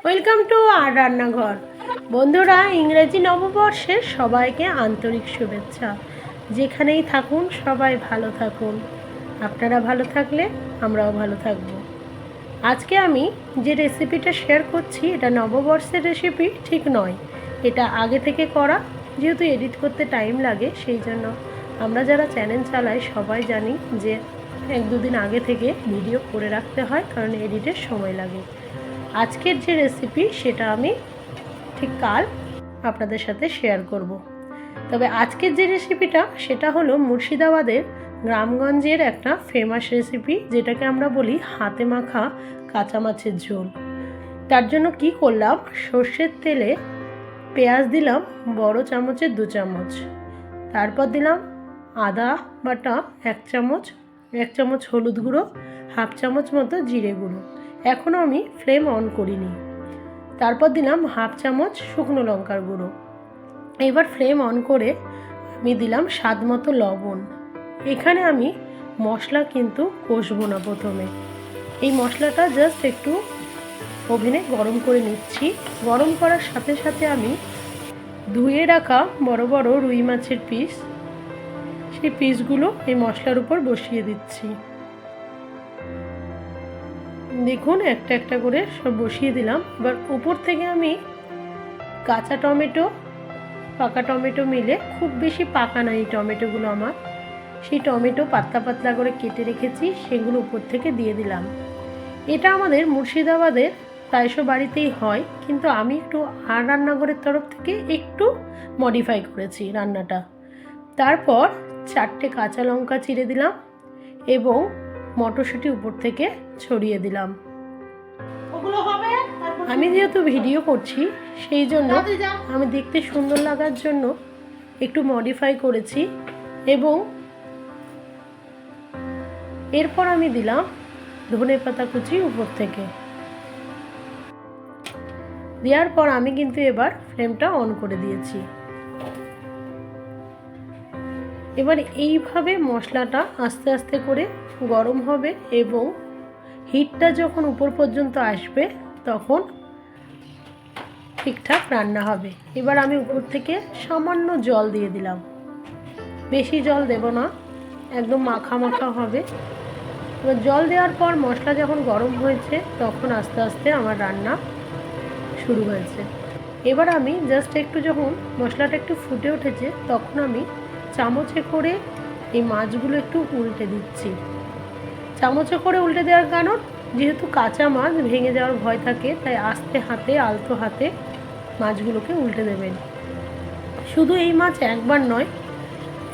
Welcome to আর রান্নাঘর। বন্ধুরা, ইংরেজি নববর্ষের সবাইকে আন্তরিক শুভেচ্ছা। যেখানেই থাকুন সবাই ভালো থাকুন। আপনারা ভালো থাকলে আমরাও ভালো থাকব। আজকে আমি যে রেসিপিটা শেয়ার করছি এটা নববর্ষের রেসিপি ঠিক নয়, এটা আগে থেকে করা। যেহেতু এডিট করতে টাইম লাগে, সেই জন্য আমরা যারা চ্যানেল চালাই সবাই জানি যে 1-2 দিন আগে থেকে ভিডিও করে রাখতে হয়, কারণ এডিটের সময় লাগে। আজকের যে রেসিপি সেটা আমি ঠিক কাল আপনাদের সাথে শেয়ার করব। তবে আজকের যে রেসিপিটা সেটা হলো মুর্শিদাবাদের গ্রামগঞ্জের একটা ফেমাস রেসিপি, যেটাকে আমরা বলি হাতে মাখা কাঁচা মাছের ঝোল। তার জন্য কি করলাম, সর্ষের তেলে পেঁয়াজ দিলাম বড় চামচের 2 চামচ, তারপর দিলাম আদা বাটা 1 চামচ, 1 চামচ হলুদ গুঁড়ো, 1/2 চামচ মতো জিরে গুঁড়ো। এখনও আমি ফ্লেম অন করিনি। তারপর দিলাম 1/2 চামচ শুকনো লঙ্কার গুঁড়ো। এবার ফ্লেম অন করে আমি দিলাম স্বাদ মতো লবণ। এখানে আমি মশলা কিন্তু কষবো না। প্রথমে এই মশলাটা জাস্ট একটু ওভেনে গরম করে নিচ্ছি। গরম করার সাথে সাথে আমি ধুয়ে রাখা বড় বড় রুই মাছের পিস, সেই পিসগুলো এই মশলার উপর বসিয়ে দিচ্ছি। দেখুন, একটা একটা করে সব বসিয়ে দিলাম। এবার উপর থেকে আমি কাঁচা টমেটো, পাকা টমেটো মিলে, খুব বেশি পাকা না এই টমেটোগুলো আমার, সেই টমেটো পাতলা পাতলা করে কেটে রেখেছি, সেগুলো উপর থেকে দিয়ে দিলাম। এটা আমাদের মুর্শিদাবাদের প্রায়শ বাড়িতেই হয়, কিন্তু আমি একটু আর রান্নাঘরের তরফ থেকে একটু মডিফাই করেছি রান্নাটা। তারপর 4টে কাঁচা লঙ্কা চিড়ে দিলাম এবং মটরশুঁটি উপর থেকে ছড়িয়ে দিলাম। আমি যেহেতু ভিডিও করছি সেই জন্য আমি দেখতে সুন্দর লাগার জন্য একটু মডিফাই করেছি। এবং এরপর আমি দিলাম ধনেপাতা কুচি উপর থেকে। দেওয়ার পর আমি কিন্তু এবার ফ্লেমটা অন করে দিয়েছি। এবার এইভাবে মশলাটা আস্তে আস্তে করে গরম হবে এবং হিটটা যখন উপর পর্যন্ত আসবে তখন ঠিকঠাক রান্না হবে। এবার আমি উপর থেকে সামান্য জল দিয়ে দিলাম, বেশি জল দেব না, একদম মাখা মাখা হবে। এবার জল দেওয়ার পর মশলা যখন গরম হয়েছে তখন আস্তে আস্তে আমার রান্না শুরু হয়েছে। এবার আমি জাস্ট একটু যখন মশলাটা একটু ফুটে উঠেছে তখন আমি চামচে করে এই মাছগুলো একটু উল্টে দিচ্ছি। চামচে করে উল্টে দেওয়ার কারণ, যেহেতু কাঁচা মাছ ভেঙে যাওয়ার ভয় থাকে, তাই আস্তে হাতে, আলতো হাতে মাছগুলোকে উল্টে দেবেন। শুধু এই মাছ একবার নয়,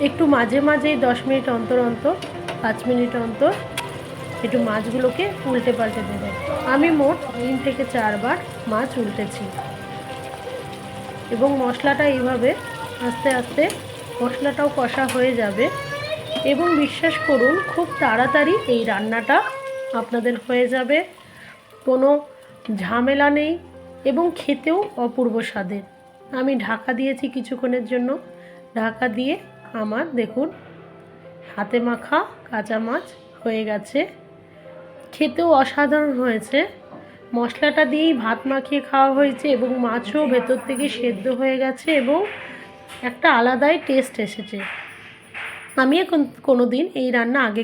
একটু মাঝে মাঝে 10 মিনিট অন্তর অন্তর, 5 মিনিট অন্তর একটু মাছগুলোকে উল্টে পাল্টে দেবেন। আমি মোট 3 থেকে 4 বার মাছ উল্টেছি। এবং মশলাটা এইভাবে আস্তে আস্তে মশলাটাও কষা হয়ে যাবে এবং বিশ্বাস করুন খুব তাড়াতাড়ি এই রান্নাটা আপনাদের হয়ে যাবে। কোনো ঝামেলা নেই এবং খেতেও অপূর্ব স্বাদের। আমি ঢাকা দিয়েছি কিছুক্ষণের জন্য। ঢাকা দিয়ে আমার দেখুন হাতে মাখা কাঁচা মাছ হয়ে গেছে। খেতেও অসাধারণ হয়েছে। মশলাটা দিয়েই ভাত মাখিয়ে খাওয়া হয়েছে এবং মাছও ভেতর থেকে সেদ্ধ হয়ে গেছে এবং একটা আলাদাই টেস্ট এসেছে। আমি এখন কোনো দিন এই রান্না আগে